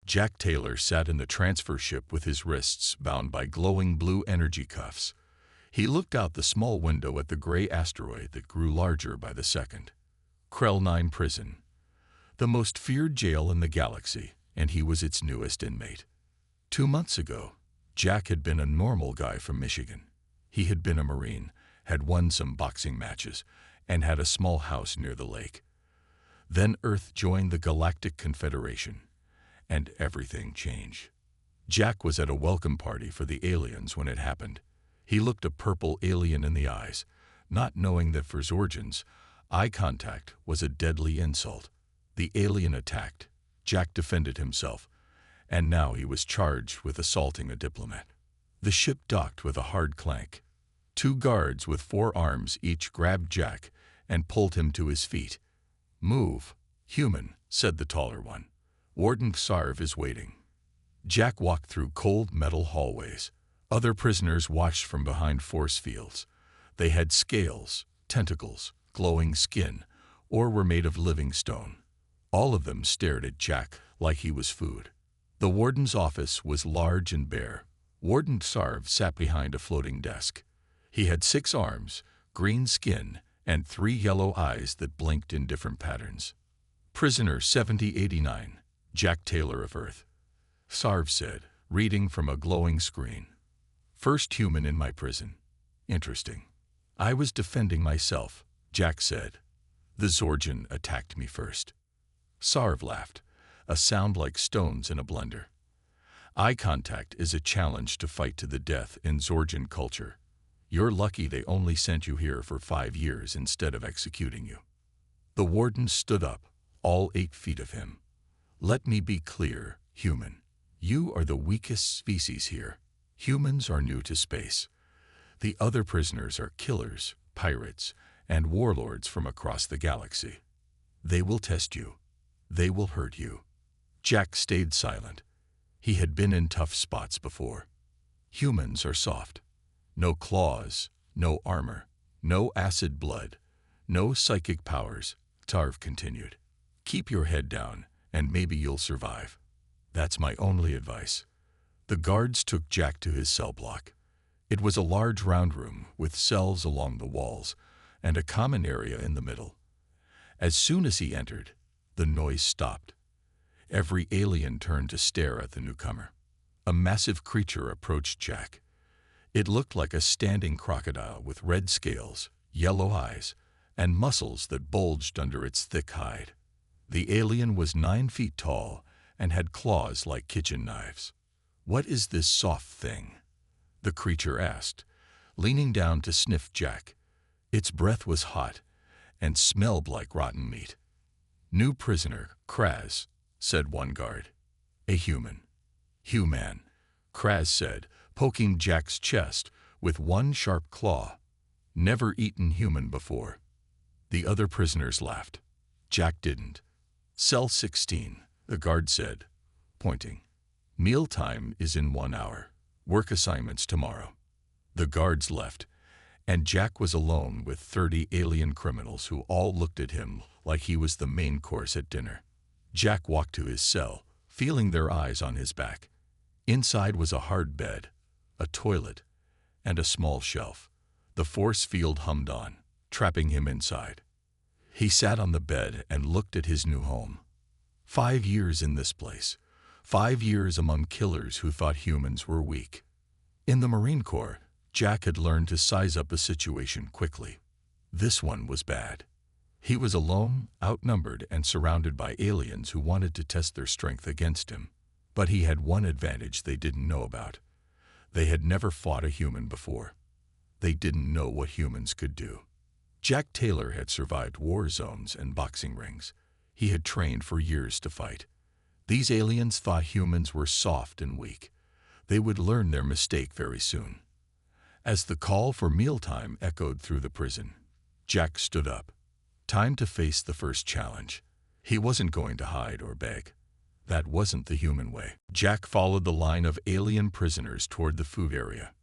Jack Taylor sat in the transfer ship with his wrists bound by glowing blue energy cuffs. He looked out the small window at the gray asteroid that grew larger by the second. Krell 9 Prison. The most feared jail in the galaxy, and he was its newest inmate. 2 months ago, Jack had been a normal guy from Michigan. He had been a Marine, had won some boxing matches, and had a small house near the lake. Then Earth joined the Galactic Confederation, and everything changed. Jack was at a welcome party for the aliens when it happened. He looked a purple alien in the eyes, not knowing that for Zorgians, eye contact was a deadly insult. The alien attacked. Jack defended himself, and now he was charged with assaulting a diplomat. The ship docked with a hard clank. 2 guards with 4 arms each grabbed Jack and pulled him to his feet. "Move, human," said the taller one. "Warden Sarv is waiting." Jack walked through cold metal hallways. Other prisoners watched from behind force fields. They had scales, tentacles, glowing skin, or were made of living stone. All of them stared at Jack like he was food. The warden's office was large and bare. Warden Sarv sat behind a floating desk. He had 6 arms, green skin, and 3 yellow eyes that blinked in different patterns. "Prisoner 7089, Jack Taylor of Earth," Sarv said, reading from a glowing screen. "First human in my prison. Interesting." "I was defending myself," Jack said. "The Zorgian attacked me first." Sarv laughed, a sound like stones in a blender. "Eye contact is a challenge to fight to the death in Zorgian culture. You're lucky they only sent you here for 5 years instead of executing you." The warden stood up, all 8 feet of him. "Let me be clear, human. You are the weakest species here. Humans are new to space. The other prisoners are killers, pirates, and warlords from across the galaxy. They will test you. They will hurt you." Jack stayed silent. He had been in tough spots before. "Humans are soft. No claws, no armor, no acid blood, no psychic powers," Sarv continued. "Keep your head down, and maybe you'll survive. That's my only advice." The guards took Jack to his cell block. It was a large round room with cells along the walls and a common area in the middle. As soon as he entered, the noise stopped. Every alien turned to stare at the newcomer. A massive creature approached Jack. It looked like a standing crocodile with red scales, yellow eyes, and muscles that bulged under its thick hide. The alien was 9 feet tall and had claws like kitchen knives. "What is this soft thing?" the creature asked, leaning down to sniff Jack. Its breath was hot and smelled like rotten meat. "New prisoner, Kraz," said one guard. "A human." "Human," Kraz said, poking Jack's chest with one sharp claw. "Never eaten human before." The other prisoners laughed. Jack didn't. "Cell 16, the guard said, pointing. "Mealtime is in 1 hour. Work assignments tomorrow." The guards left, and Jack was alone with 30 alien criminals who all looked at him like he was the main course at dinner. Jack walked to his cell, feeling their eyes on his back. Inside was a hard bed, a toilet, and a small shelf. The force field hummed on, trapping him inside. He sat on the bed and looked at his new home. 5 years in this place. 5 years among killers who thought humans were weak. In the Marine Corps, Jack had learned to size up a situation quickly. This one was bad. He was alone, outnumbered, and surrounded by aliens who wanted to test their strength against him. But he had one advantage they didn't know about. They had never fought a human before. They didn't know what humans could do. Jack Taylor had survived war zones and boxing rings. He had trained for years to fight. These aliens thought humans were soft and weak. They would learn their mistake very soon. As the call for mealtime echoed through the prison, Jack stood up. Time to face the first challenge. He wasn't going to hide or beg. That wasn't the human way. Jack followed the line of alien prisoners toward the food area.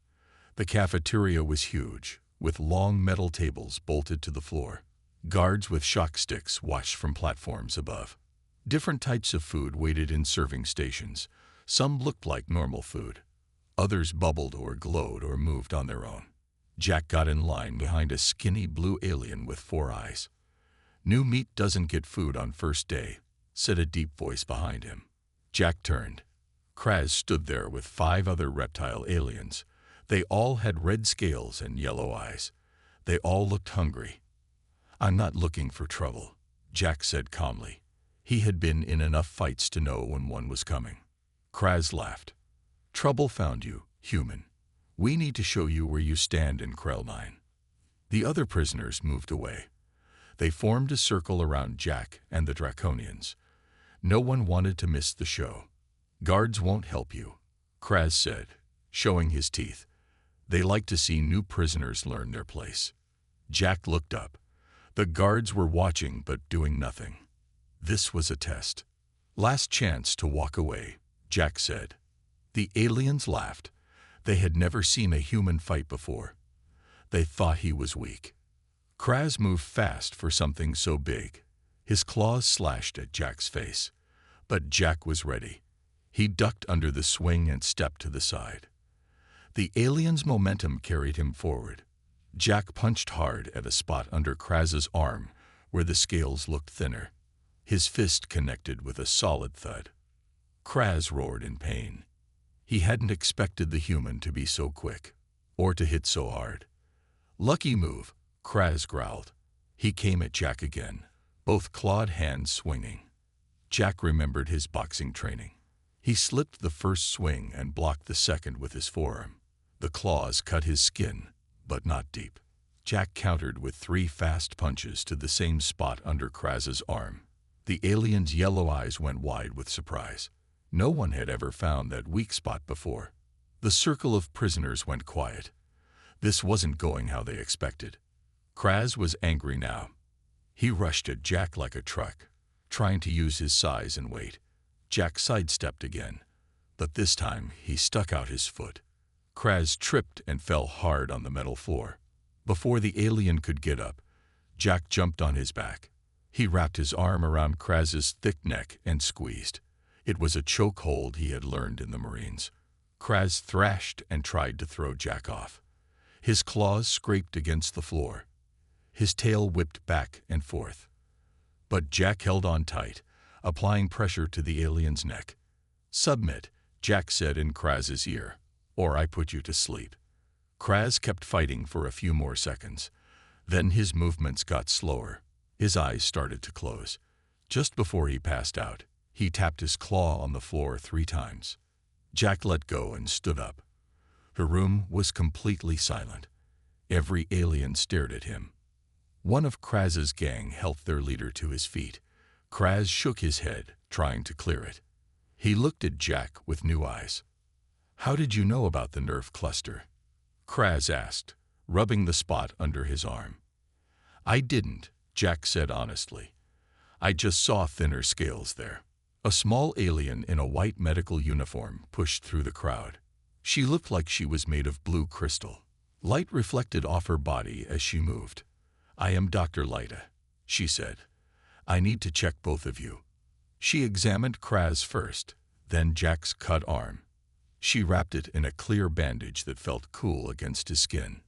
The cafeteria was huge, with long metal tables bolted to the floor. Guards with shock sticks watched from platforms above. Different types of food waited in serving stations. Some looked like normal food. Others bubbled or glowed or moved on their own. Jack got in line behind a skinny blue alien with 4 eyes. "New meat doesn't get food on first day," said a deep voice behind him. Jack turned. Kraz stood there with 5 other reptile aliens. They all had red scales and yellow eyes. They all looked hungry. "I'm not looking for trouble," Jack said calmly. He had been in enough fights to know when one was coming. Kraz laughed. "Trouble found you, human. We need to show you where you stand in Krell 9. The other prisoners moved away. They formed a circle around Jack and the Draconians. No one wanted to miss the show. "Guards won't help you," Kraz said, showing his teeth. "They like to see new prisoners learn their place." Jack looked up. The guards were watching but doing nothing. This was a test. "Last chance to walk away," Jack said. The aliens laughed. They had never seen a human fight before. They thought he was weak. Kraz moved fast for something so big. His claws slashed at Jack's face. But Jack was ready. He ducked under the swing and stepped to the side. The alien's momentum carried him forward. Jack punched hard at a spot under Kraz's arm where the scales looked thinner. His fist connected with a solid thud. Kraz roared in pain. He hadn't expected the human to be so quick, or to hit so hard. "Lucky move," Kraz growled. He came at Jack again, both clawed hands swinging. Jack remembered his boxing training. He slipped the first swing and blocked the second with his forearm. The claws cut his skin, but not deep. Jack countered with 3 fast punches to the same spot under Kraz's arm. The alien's yellow eyes went wide with surprise. No one had ever found that weak spot before. The circle of prisoners went quiet. This wasn't going how they expected. Kraz was angry now. He rushed at Jack like a truck, trying to use his size and weight. Jack sidestepped again, but this time he stuck out his foot. Kraz tripped and fell hard on the metal floor. Before the alien could get up, Jack jumped on his back. He wrapped his arm around Kraz's thick neck and squeezed. It was a choke hold he had learned in the Marines. Kraz thrashed and tried to throw Jack off. His claws scraped against the floor. His tail whipped back and forth. But Jack held on tight, applying pressure to the alien's neck. "Submit," Jack said in Kraz's ear, "or I put you to sleep." Kraz kept fighting for a few more seconds. Then his movements got slower. His eyes started to close. Just before he passed out, he tapped his claw on the floor 3 times. Jack let go and stood up. The room was completely silent. Every alien stared at him. One of Kraz's gang helped their leader to his feet. Kraz shook his head, trying to clear it. He looked at Jack with new eyes. "How did you know about the nerve cluster?" Kraz asked, rubbing the spot under his arm. "I didn't," Jack said honestly. "I just saw thinner scales there." A small alien in a white medical uniform pushed through the crowd. She looked like she was made of blue crystal. Light reflected off her body as she moved. "I am Dr. Lyta," she said. "I need to check both of you." She examined Kraz first, then Jack's cut arm. She wrapped it in a clear bandage that felt cool against his skin.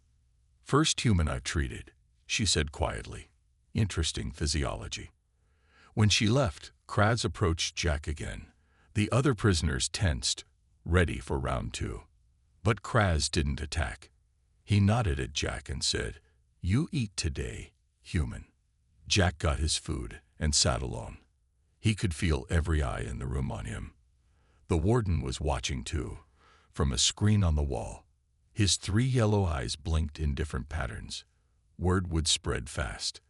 "First human I've treated," she said quietly. "Interesting physiology." When she left, Kraz approached Jack again. The other prisoners tensed, ready for round 2. But Kraz didn't attack. He nodded at Jack and said, "You eat today, human." Jack got his food and sat alone. He could feel every eye in the room on him. The warden was watching too, from a screen on the wall. His 3 yellow eyes blinked in different patterns. Word would spread fast.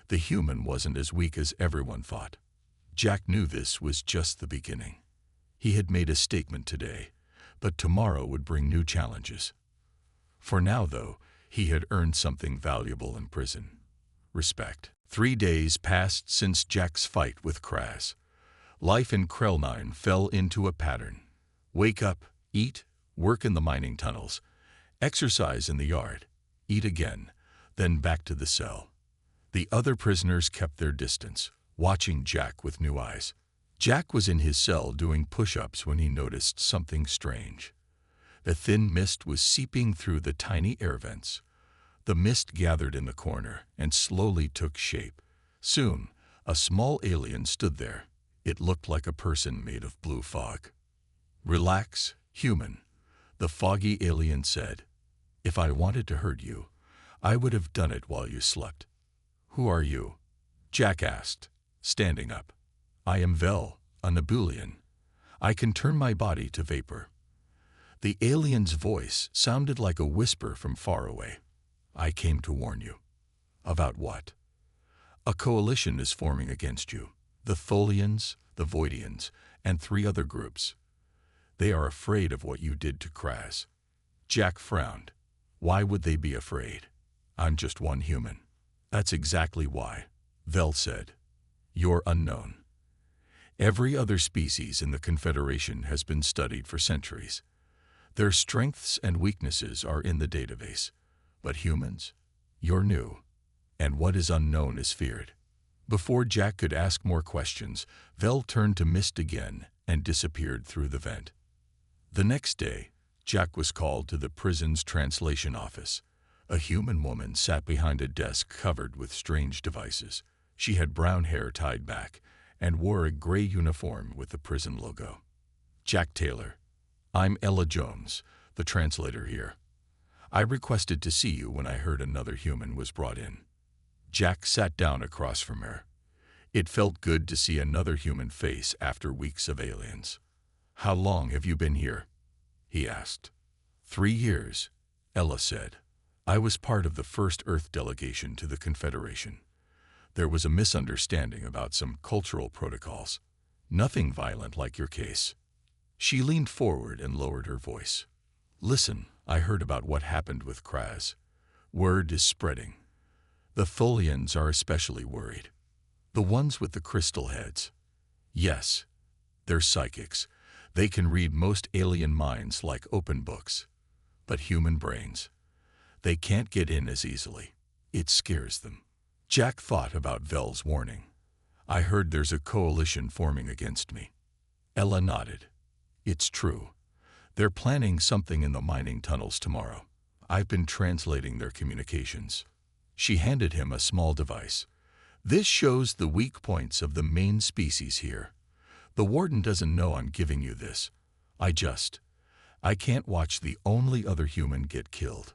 The human wasn't as weak as everyone thought. Jack knew this was just the beginning. He had made a statement today, but tomorrow would bring new challenges. For now, though, he had earned something valuable in prison: respect. 3 days passed since Jack's fight with Kraz. Life in Krell 9 fell into a pattern. Wake up, eat, work in the mining tunnels, exercise in the yard, eat again, then back to the cell. The other prisoners kept their distance, watching Jack with new eyes. Jack was in his cell doing push-ups when he noticed something strange. A thin mist was seeping through the tiny air vents. The mist gathered in the corner and slowly took shape. Soon, a small alien stood there. It looked like a person made of blue fog. "Relax, human," the foggy alien said. "If I wanted to hurt you, I would have done it while you slept." "Who are you?" Jack asked, standing up. "I am Vel, a Nebulian. I can turn my body to vapor." The alien's voice sounded like a whisper from far away. "I came to warn you." "About what?" "A coalition is forming against you. The Tholians, the Voidians, and 3 other groups. They are afraid of what you did to Kraz." Jack frowned. "Why would they be afraid? I'm just one human." "That's exactly why," Vel said. "You're unknown. Every other species in the Confederation has been studied for centuries. Their strengths and weaknesses are in the database. But humans? You're new. And what is unknown is feared." Before Jack could ask more questions, Vel turned to mist again and disappeared through the vent. The next day, Jack was called to the prison's translation office. A human woman sat behind a desk covered with strange devices. She had brown hair tied back and wore a gray uniform with the prison logo. "Jack Taylor. I'm Ella Jones, the translator here. I requested to see you when I heard another human was brought in." Jack sat down across from her. It felt good to see another human face after weeks of aliens. "How long have you been here?" he asked. 3 years, Ella said. "I was part of the first Earth delegation to the Confederation. There was a misunderstanding about some cultural protocols. Nothing violent like your case." She leaned forward and lowered her voice. "Listen, I heard about what happened with Kraz. Word is spreading. The Tholians are especially worried. The ones with the crystal heads. Yes, they're psychics. They can read most alien minds like open books. But human brains, they can't get in as easily. It scares them." Jack thought about Vel's warning. "I heard there's a coalition forming against me." Ella nodded. "It's true. They're planning something in the mining tunnels tomorrow. I've been translating their communications." She handed him a small device. "This shows the weak points of the main species here. The warden doesn't know I'm giving you this. I can't watch the only other human get killed."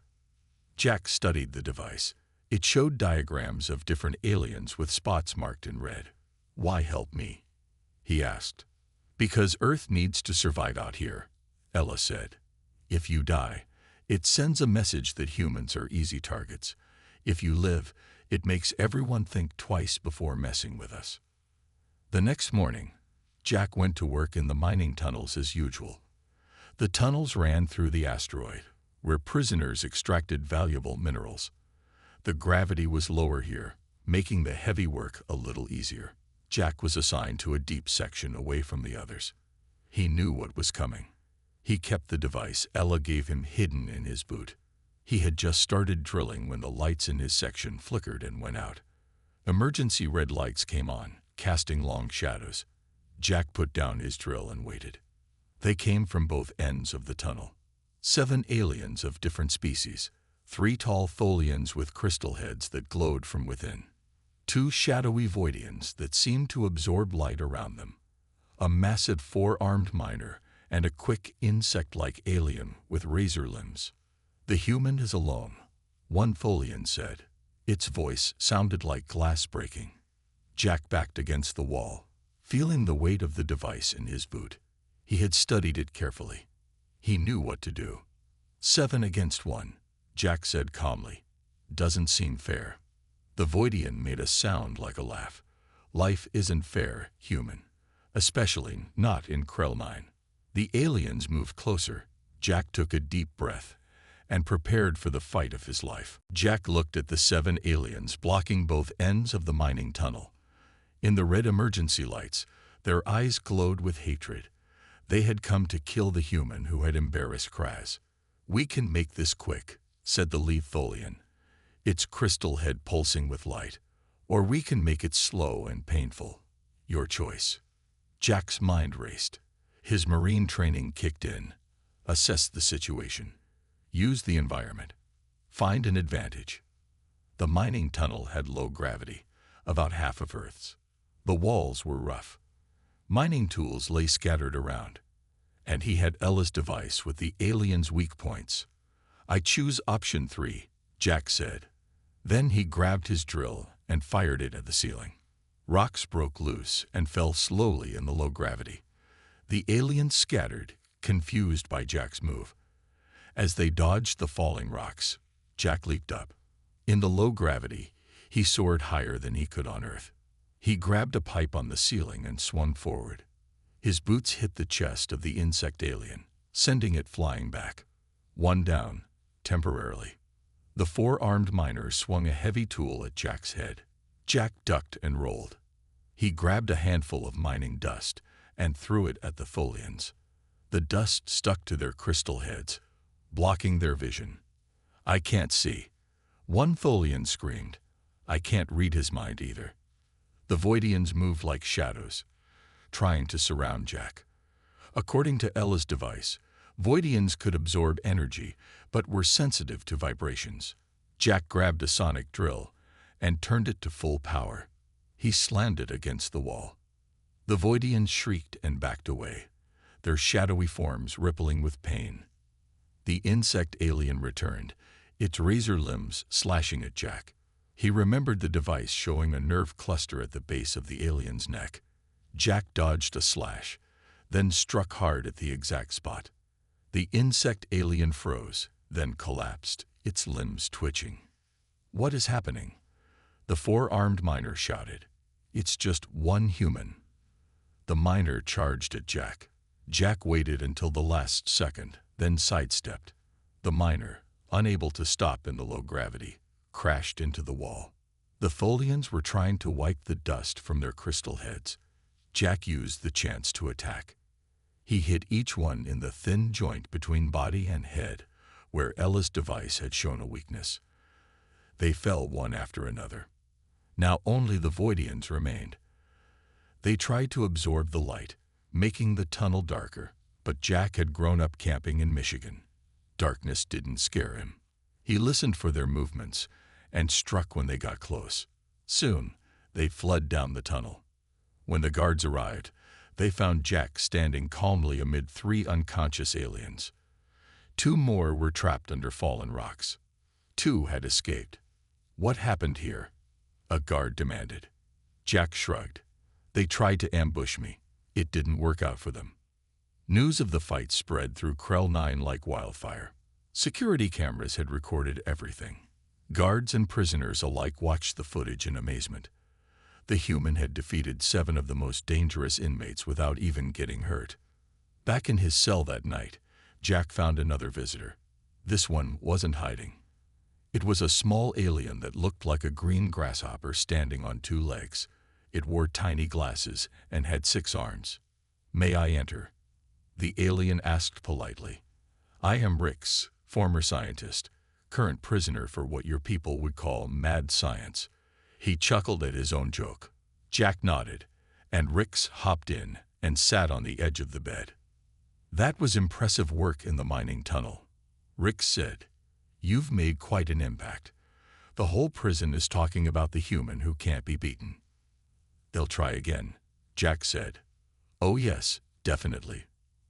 Jack studied the device. It showed diagrams of different aliens with spots marked in red. "Why help me?" he asked. "Because Earth needs to survive out here," Ella said. "If you die, it sends a message that humans are easy targets. If you live, it makes everyone think twice before messing with us." The next morning, Jack went to work in the mining tunnels as usual. The tunnels ran through the asteroid, where prisoners extracted valuable minerals. The gravity was lower here, making the heavy work a little easier. Jack was assigned to a deep section away from the others. He knew what was coming. He kept the device Ella gave him hidden in his boot. He had just started drilling when the lights in his section flickered and went out. Emergency red lights came on, casting long shadows. Jack put down his drill and waited. They came from both ends of the tunnel. 7 aliens of different species, 3 tall Tholians with crystal heads that glowed from within, 2 shadowy Voidians that seemed to absorb light around them, a massive 4-armed miner, and a quick insect-like alien with razor limbs. "The human is alone," one Tholian said. Its voice sounded like glass breaking. Jack backed against the wall, feeling the weight of the device in his boot. He had studied it carefully. He knew what to do. 7 against 1, Jack said calmly. "Doesn't seem fair." The Voidian made a sound like a laugh. "Life isn't fair, human. Especially not in Krell-9." The aliens moved closer. Jack took a deep breath and prepared for the fight of his life. Jack looked at the 7 aliens blocking both ends of the mining tunnel. In the red emergency lights, their eyes glowed with hatred. They had come to kill the human who had embarrassed Kraz. "We can make this quick," said the lead Tholian, its crystal head pulsing with light. "Or we can make it slow and painful. Your choice." Jack's mind raced. His marine training kicked in. Assess the situation. Use the environment. Find an advantage. The mining tunnel had low gravity, about half of Earth's. The walls were rough. Mining tools lay scattered around. And he had Ella's device with the alien's weak points. I choose option 3, Jack said. Then he grabbed his drill and fired it at the ceiling. Rocks broke loose and fell slowly in the low gravity. The aliens scattered, confused by Jack's move. As they dodged the falling rocks, Jack leaped up. In the low gravity, he soared higher than he could on Earth. He grabbed a pipe on the ceiling and swung forward. His boots hit the chest of the insect alien, sending it flying back. One down, temporarily. The 4-armed miner swung a heavy tool at Jack's head. Jack ducked and rolled. He grabbed a handful of mining dust and threw it at the Tholians. The dust stuck to their crystal heads, blocking their vision. I can't see. One Tholian screamed. I can't read his mind either. The Voidians moved like shadows, trying to surround Jack. According to Ella's device, Voidians could absorb energy, but were sensitive to vibrations. Jack grabbed a sonic drill and turned it to full power. He slammed it against the wall. The Voidians shrieked and backed away, their shadowy forms rippling with pain. The insect alien returned, its razor limbs slashing at Jack. He remembered the device showing a nerve cluster at the base of the alien's neck. Jack dodged a slash, then struck hard at the exact spot. The insect alien froze, then collapsed, its limbs twitching. What is happening? The 4-armed miner shouted. It's just one human. The miner charged at Jack. Jack waited until the last second, then sidestepped. The miner, unable to stop in the low gravity, crashed into the wall. The Tholians were trying to wipe the dust from their crystal heads. Jack used the chance to attack. He hit each one in the thin joint between body and head, where Ella's device had shown a weakness. They fell one after another. Now only the Voidians remained. They tried to absorb the light, making the tunnel darker, but Jack had grown up camping in Michigan. Darkness didn't scare him. He listened for their movements and struck when they got close. Soon, they fled down the tunnel. When the guards arrived, they found Jack standing calmly amid 3 unconscious aliens. 2 more were trapped under fallen rocks. 2 had escaped. What happened here? A guard demanded. Jack shrugged. They tried to ambush me. It didn't work out for them. News of the fight spread through Krell 9 like wildfire. Security cameras had recorded everything. Guards and prisoners alike watched the footage in amazement. The human had defeated 7 of the most dangerous inmates without even getting hurt. Back in his cell that night, Jack found another visitor. This one wasn't hiding. It was a small alien that looked like a green grasshopper standing on 2 legs. It wore tiny glasses and had 6 arms. May I enter? The alien asked politely. I am Rix, former scientist, current prisoner for what your people would call mad science. He chuckled at his own joke. Jack nodded, and Rix hopped in and sat on the edge of the bed. That was impressive work in the mining tunnel. Rix said, You've made quite an impact. The whole prison is talking about the human who can't be beaten. They'll try again, Jack said. Oh yes, definitely.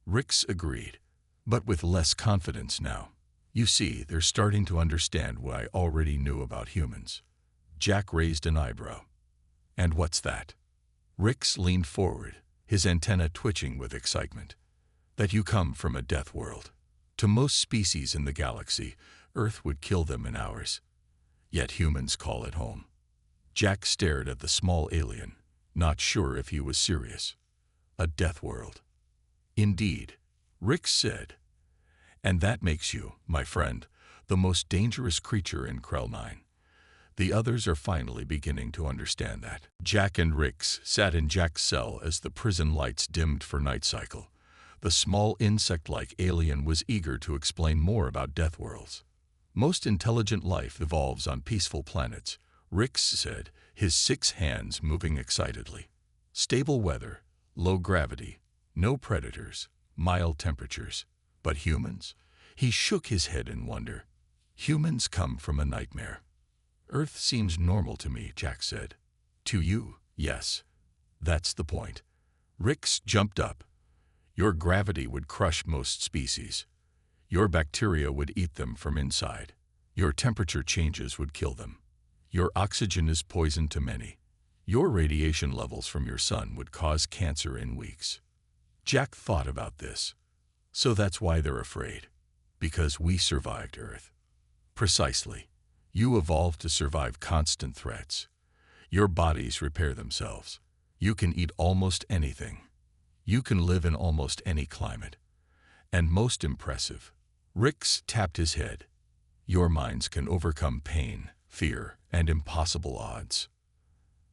Rix agreed, but with less confidence now. You see, they're starting to understand what I already knew about humans. Jack raised an eyebrow. And what's that? Rix leaned forward, his antenna twitching with excitement. That you come from a death world. To most species in the galaxy, Earth would kill them in hours. Yet humans call it home. Jack stared at the small alien, not sure if he was serious. A death world. Indeed, Rix said. And that makes you, my friend, the most dangerous creature in Krell 9. The others are finally beginning to understand that. Jack and Rix sat in Jack's cell as the prison lights dimmed for night cycle. The small insect-like alien was eager to explain more about death worlds. Most intelligent life evolves on peaceful planets, Rix said, his 6 hands moving excitedly. Stable weather, low gravity, no predators, mild temperatures. But humans? He shook his head in wonder. Humans come from a nightmare. Earth seems normal to me, Jack said. To you, yes. That's the point. Rix jumped up. Your gravity would crush most species. Your bacteria would eat them from inside. Your temperature changes would kill them. Your oxygen is poison to many. Your radiation levels from your sun would cause cancer in weeks. Jack thought about this. So that's why they're afraid. Because we survived Earth. Precisely. You evolved to survive constant threats. Your bodies repair themselves. You can eat almost anything. You can live in almost any climate. And most impressive, Rix tapped his head. Your minds can overcome pain, fear, and impossible odds.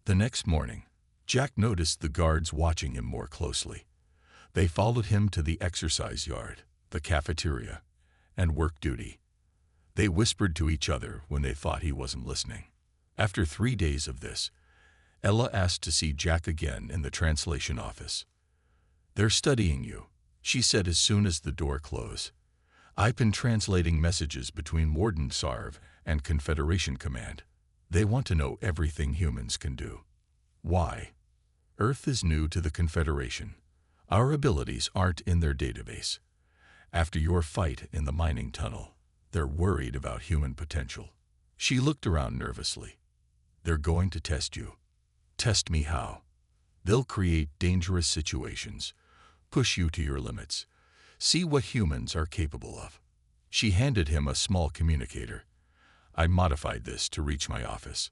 The next morning, Jack noticed the guards watching him more closely. They followed him to the exercise yard, the cafeteria, and work duty. They whispered to each other when they thought he wasn't listening. After 3 days of this, Ella asked to see Jack again in the translation office. They're studying you, she said as soon as the door closed. I've been translating messages between Warden Sarv and Confederation Command. They want to know everything humans can do. Why? Earth is new to the Confederation. Our abilities aren't in their database. After your fight in the mining tunnel, they're worried about human potential. She looked around nervously. They're going to test you. Test me how? They'll create dangerous situations, push you to your limits, see what humans are capable of. She handed him a small communicator. I modified this to reach my office.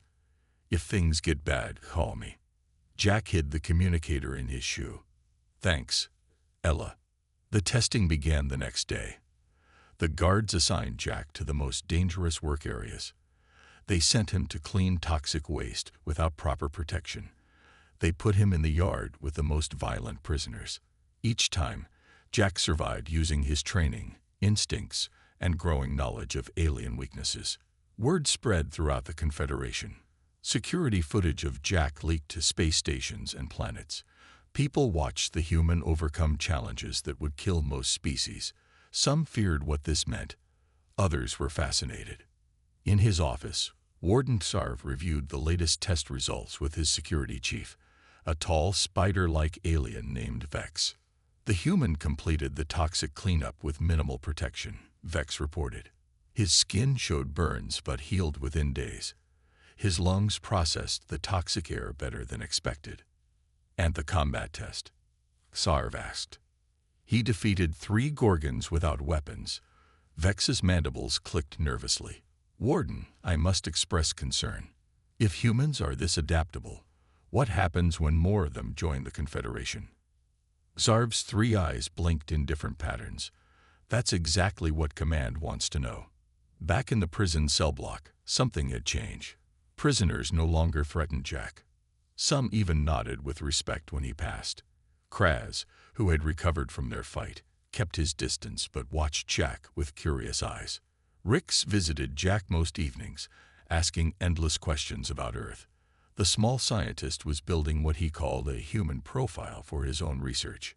If things get bad, call me. Jack hid the communicator in his shoe. Thanks, Ella. The testing began the next day. The guards assigned Jack to the most dangerous work areas. They sent him to clean toxic waste without proper protection. They put him in the yard with the most violent prisoners. Each time, Jack survived using his training, instincts, and growing knowledge of alien weaknesses. Word spread throughout the Confederation. Security footage of Jack leaked to space stations and planets. People watched the human overcome challenges that would kill most species. Some feared what this meant. Others were fascinated. In his office, Warden Sarv reviewed the latest test results with his security chief, a tall, spider-like alien named Vex. The human completed the toxic cleanup with minimal protection, Vex reported. His skin showed burns but healed within days. His lungs processed the toxic air better than expected. And the combat test? Sarv asked. He defeated 3 Gorgons without weapons. Vex's mandibles clicked nervously. Warden, I must express concern. If humans are this adaptable, what happens when more of them join the Confederation? Sarv's 3 eyes blinked in different patterns. That's exactly what Command wants to know. Back in the prison cell block, something had changed. Prisoners no longer threatened Jack. Some even nodded with respect when he passed. Kraz, who had recovered from their fight, kept his distance but watched Jack with curious eyes. Rix visited Jack most evenings, asking endless questions about Earth. The small scientist was building what he called a human profile for his own research.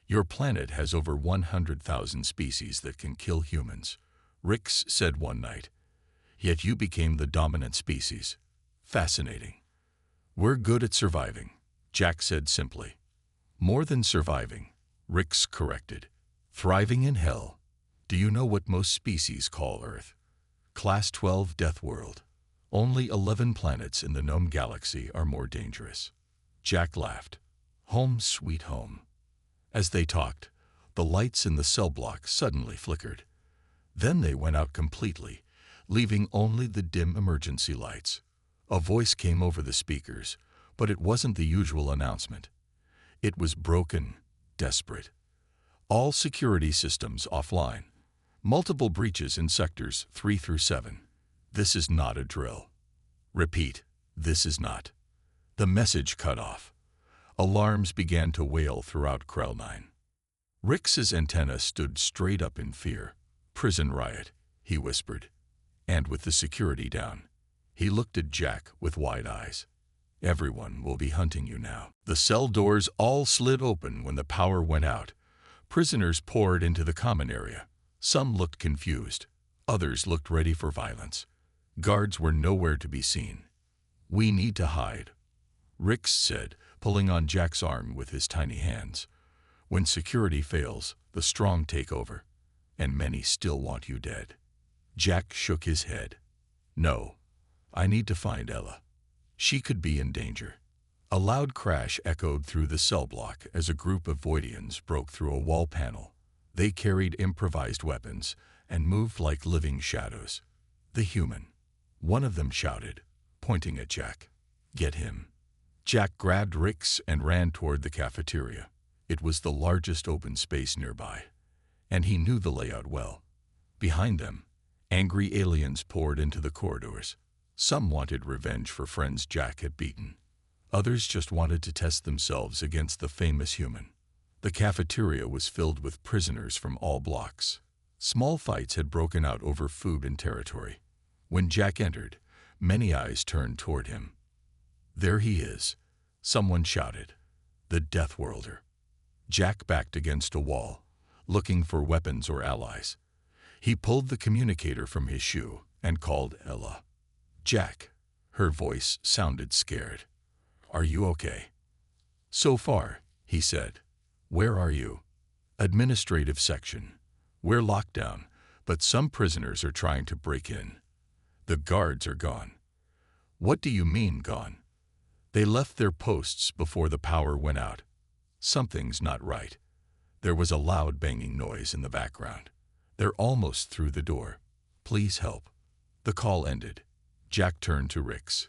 Your planet has over 100,000 species that can kill humans, Rix said one night. Yet you became the dominant species. Fascinating. We're good at surviving, Jack said simply. More than surviving, Rix corrected. Thriving in hell. Do you know what most species call Earth? Class 12 Death World. Only 11 planets in the known galaxy are more dangerous. Jack laughed. Home sweet home. As they talked, the lights in the cell block suddenly flickered. Then they went out completely, leaving only the dim emergency lights. A voice came over the speakers, but it wasn't the usual announcement. It was broken, desperate. All security systems offline. Multiple breaches in sectors 3 through 7. This is not a drill. Repeat, this is not. The message cut off. Alarms began to wail throughout Krell 9. Rix's antenna stood straight up in fear. Prison riot, he whispered. And with the security down, he looked at Jack with wide eyes. Everyone will be hunting you now. The cell doors all slid open when the power went out. Prisoners poured into the common area. Some looked confused. Others looked ready for violence. Guards were nowhere to be seen. "We need to hide," Rix said, pulling on Jack's arm with his tiny hands. "When security fails, the strong take over, and many still want you dead." Jack shook his head. "No, I need to find Ella. She could be in danger." A loud crash echoed through the cell block as a group of Voidians broke through a wall panel. They carried improvised weapons and moved like living shadows. "The human," one of them shouted, pointing at Jack. "Get him." Jack grabbed Rix and ran toward the cafeteria. It was the largest open space nearby, and he knew the layout well. Behind them, angry aliens poured into the corridors. Some wanted revenge for friends Jack had beaten. Others just wanted to test themselves against the famous human. The cafeteria was filled with prisoners from all blocks. Small fights had broken out over food and territory. When Jack entered, many eyes turned toward him. "There he is," someone shouted. "The Death Worlder." Jack backed against a wall, looking for weapons or allies. He pulled the communicator from his shoe and called Ella. "Jack," her voice sounded scared. "Are you okay?" "So far," he said. "Where are you?" "Administrative section. We're locked down, but some prisoners are trying to break in. The guards are gone." "What do you mean, gone?" "They left their posts before the power went out." "Something's not right." There was a loud banging noise in the background. "They're almost through the door. Please help." The call ended. Jack turned to Rix.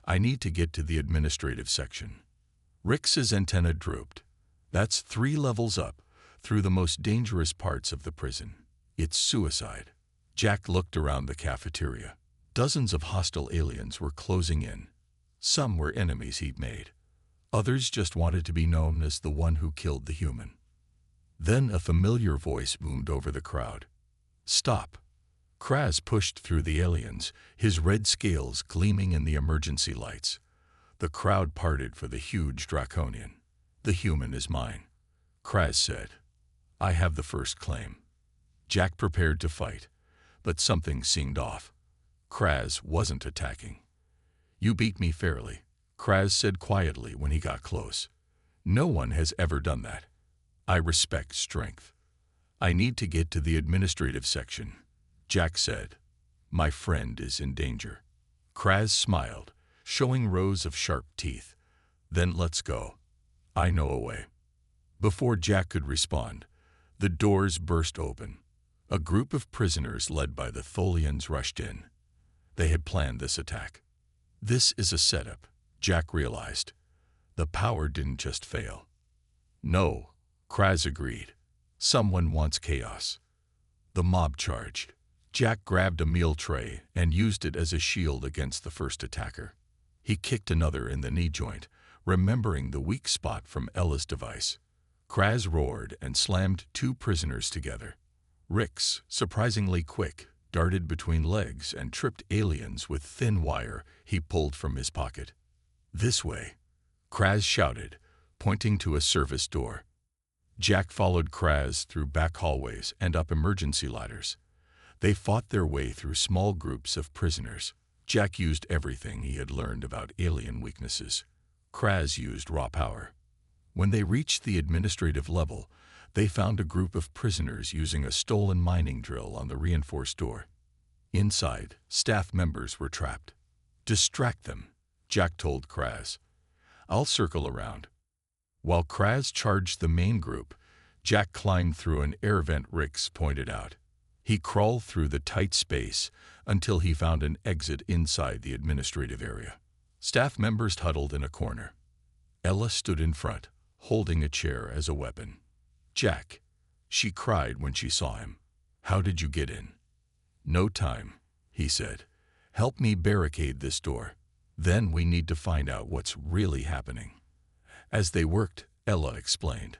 "I need to get to the administrative section." Rix's antenna drooped. "That's 3 levels up, through the most dangerous parts of the prison. It's suicide." Jack looked around the cafeteria. Dozens of hostile aliens were closing in. Some were enemies he'd made. Others just wanted to be known as the one who killed the human. Then a familiar voice boomed over the crowd. "Stop." Kraz pushed through the aliens, his red scales gleaming in the emergency lights. The crowd parted for the huge draconian. "The human is mine," Kraz said. "I have the first claim." Jack prepared to fight, but something seemed off. Kraz wasn't attacking. "You beat me fairly," Kraz said quietly when he got close. "No one has ever done that. I respect strength." "I need to get to the administrative section," Jack said. "My friend is in danger." Kraz smiled, showing rows of sharp teeth. "Then let's go. I know a way." Before Jack could respond, the doors burst open. A group of prisoners led by the Tholians rushed in. They had planned this attack. "This is a setup," Jack realized. "The power didn't just fail." "No," Kraz agreed. "Someone wants chaos." The mob charged. Jack grabbed a meal tray and used it as a shield against the first attacker. He kicked another in the knee joint, remembering the weak spot from Ella's device. Kraz roared and slammed 2 prisoners together. Rix, surprisingly quick, darted between legs and tripped aliens with thin wire he pulled from his pocket. "This way," Kraz shouted, pointing to a service door. Jack followed Kraz through back hallways and up emergency ladders. They fought their way through small groups of prisoners. Jack used everything he had learned about alien weaknesses. Kraz used raw power. When they reached the administrative level, they found a group of prisoners using a stolen mining drill on the reinforced door. Inside, staff members were trapped. "Distract them," Jack told Kraz. "I'll circle around." While Kraz charged the main group, Jack climbed through an air vent Rix pointed out. He crawled through the tight space until he found an exit inside the administrative area. Staff members huddled in a corner. Ella stood in front, holding a chair as a weapon. "Jack," she cried when she saw him. "How did you get in?" "No time," he said. "Help me barricade this door. Then we need to find out what's really happening." As they worked, Ella explained.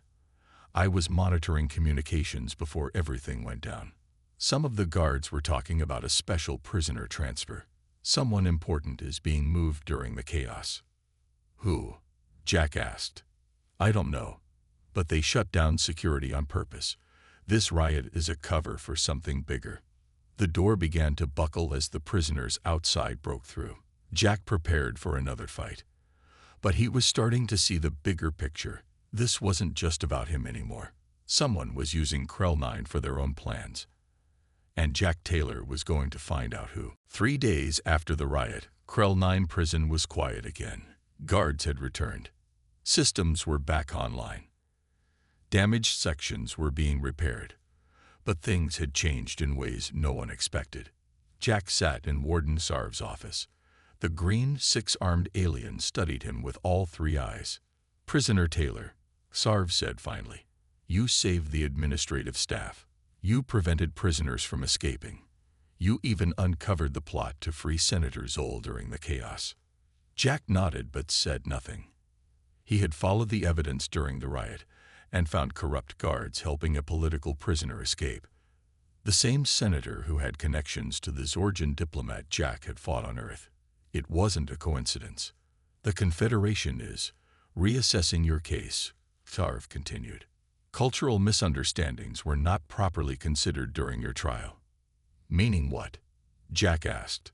"I was monitoring communications before everything went down. Some of the guards were talking about a special prisoner transfer. Someone important is being moved during the chaos." Who? Jack asked. I don't know. But they shut down security on purpose. This riot is a cover for something bigger. The door began to buckle as the prisoners outside broke through. Jack prepared for another fight. But he was starting to see the bigger picture. This wasn't just about him anymore. Someone was using Krell 9 for their own plans. And Jack Taylor was going to find out who. 3 days after the riot, Krell 9 prison was quiet again. Guards had returned. Systems were back online. Damaged sections were being repaired. But things had changed in ways no one expected. Jack sat in Warden Sarv's office. The green, six-armed alien studied him with all 3 eyes. Prisoner Taylor, Sarv said finally, you saved the administrative staff. You prevented prisoners from escaping. You even uncovered the plot to free Senator Zoll during the chaos. Jack nodded but said nothing. He had followed the evidence during the riot and found corrupt guards helping a political prisoner escape. The same senator who had connections to the Zorgian diplomat Jack had fought on Earth. It wasn't a coincidence. The Confederation is reassessing your case, Sarv continued. Cultural misunderstandings were not properly considered during your trial. Meaning what? Jack asked.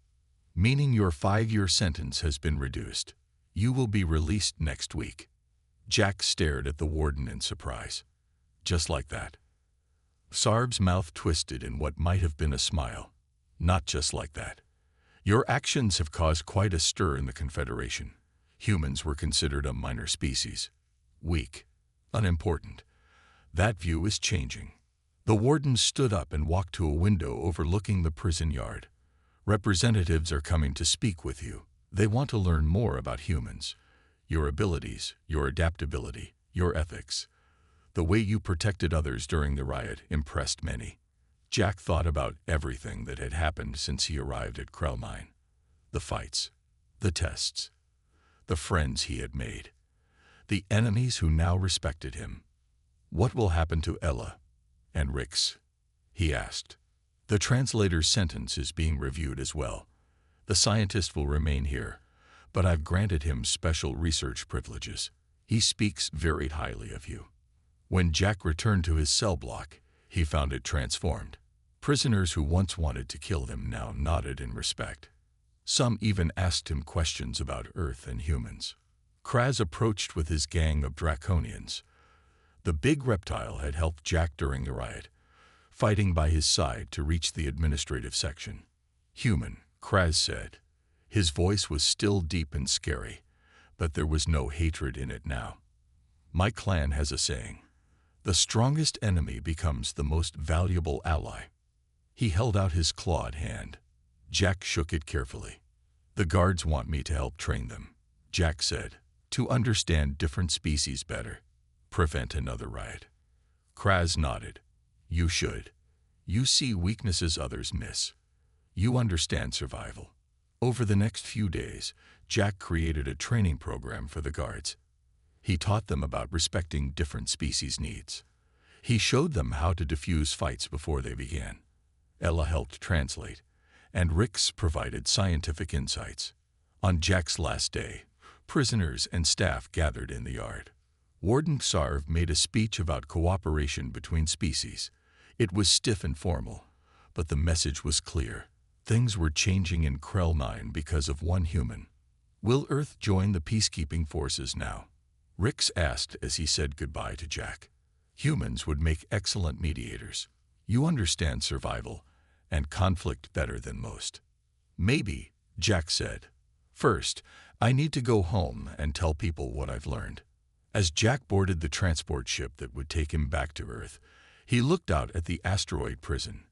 Meaning your 5-year sentence has been reduced. You will be released next week. Jack stared at the warden in surprise. Just like that. Sarv's mouth twisted in what might have been a smile. Not just like that. Your actions have caused quite a stir in the Confederation. Humans were considered a minor species. Weak. Unimportant. That view is changing. The warden stood up and walked to a window overlooking the prison yard. Representatives are coming to speak with you. They want to learn more about humans. Your abilities, your adaptability, your ethics. The way you protected others during the riot impressed many. Jack thought about everything that had happened since he arrived at Krell 9. The fights, the tests, the friends he had made, the enemies who now respected him. What will happen to Ella and Rix? He asked. The translator's sentence is being reviewed as well. The scientist will remain here, but I've granted him special research privileges. He speaks very highly of you. When Jack returned to his cell block, he found it transformed. Prisoners who once wanted to kill him now nodded in respect. Some even asked him questions about Earth and humans. Kraz approached with his gang of draconians. The big reptile had helped Jack during the riot, fighting by his side to reach the administrative section. Human, Kraz said. His voice was still deep and scary, but there was no hatred in it now. My clan has a saying. The strongest enemy becomes the most valuable ally. He held out his clawed hand. Jack shook it carefully. The guards want me to help train them, Jack said, to understand different species better. Prevent another riot. Kraz nodded. You should. You see weaknesses others miss. You understand survival. Over the next few days, Jack created a training program for the guards. He taught them about respecting different species' needs. He showed them how to defuse fights before they began. Ella helped translate, and Rix provided scientific insights. On Jack's last day, prisoners and staff gathered in the yard. Warden Sarv made a speech about cooperation between species. It was stiff and formal, but the message was clear. Things were changing in Krell 9 because of one human. Will Earth join the peacekeeping forces now? Rix asked as he said goodbye to Jack. Humans would make excellent mediators. You understand survival and conflict better than most. Maybe, Jack said. First, I need to go home and tell people what I've learned. As Jack boarded the transport ship that would take him back to Earth, he looked out at the asteroid prison.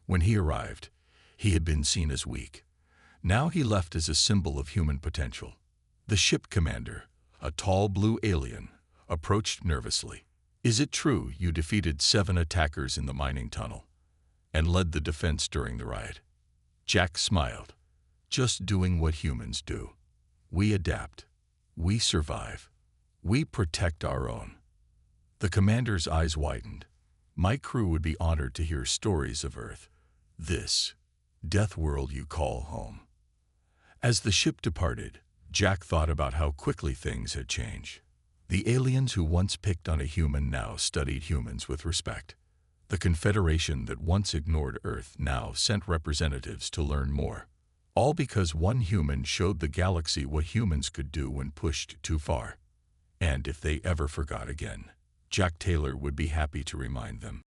When he arrived, he had been seen as weak. Now he left as a symbol of human potential. The ship commander, a tall blue alien, approached nervously. Is it true you defeated 7 attackers in the mining tunnel and led the defense during the riot? Jack smiled. Just doing what humans do. We adapt. We survive. We protect our own. The commander's eyes widened. My crew would be honored to hear stories of Earth. This death world you call home. As the ship departed, Jack thought about how quickly things had changed. The aliens who once picked on a human now studied humans with respect. The Confederation that once ignored Earth now sent representatives to learn more. All because one human showed the galaxy what humans could do when pushed too far. And if they ever forgot again, Jack Taylor would be happy to remind them.